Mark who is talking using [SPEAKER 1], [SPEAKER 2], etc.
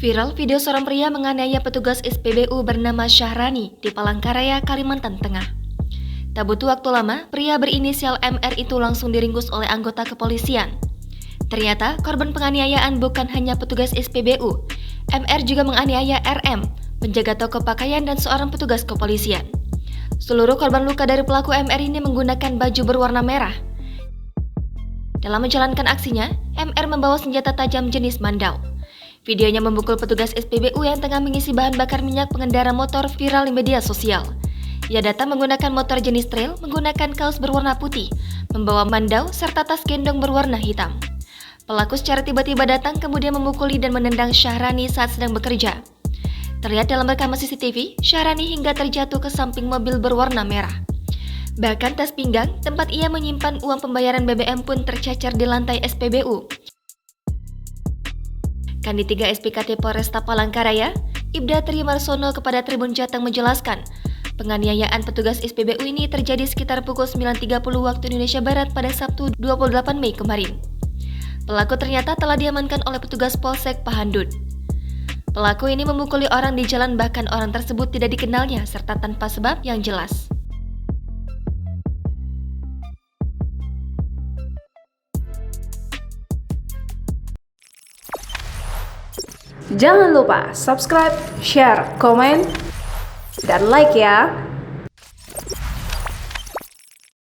[SPEAKER 1] Viral video seorang pria menganiaya petugas SPBU bernama Syahrani di Palangkaraya, Kalimantan Tengah. Tak butuh waktu lama, pria berinisial MR itu langsung diringkus oleh anggota kepolisian. Ternyata korban penganiayaan bukan hanya petugas SPBU. MR juga menganiaya RM, penjaga toko pakaian dan seorang petugas kepolisian. Seluruh korban luka dari pelaku MR ini menggunakan baju berwarna merah. Dalam menjalankan aksinya, MR membawa senjata tajam jenis mandau. Videonya memukul petugas SPBU yang tengah mengisi bahan bakar minyak pengendara motor viral di media sosial. Ia datang menggunakan motor jenis trail, menggunakan kaos berwarna putih, membawa mandau serta tas gendong berwarna hitam. Pelaku secara tiba-tiba datang kemudian memukuli dan menendang Syahrani saat sedang bekerja. Terlihat dalam rekaman CCTV, Syahrani hingga terjatuh ke samping mobil berwarna merah. Bahkan tas pinggang, tempat ia menyimpan uang pembayaran BBM pun tercecer di lantai SPBU. Kanit 3 SPKT Polresta Palangkaraya, Ibda Trimarsono kepada Tribun Jateng menjelaskan, penganiayaan petugas SPBU ini terjadi sekitar pukul 9.30 waktu Indonesia Barat pada Sabtu 28 Mei kemarin. Pelaku ternyata telah diamankan oleh petugas Polsek Pahandut. Pelaku ini memukuli orang di jalan, bahkan orang tersebut tidak dikenalnya serta tanpa sebab yang jelas.
[SPEAKER 2] Jangan lupa subscribe, share, komen, dan like ya.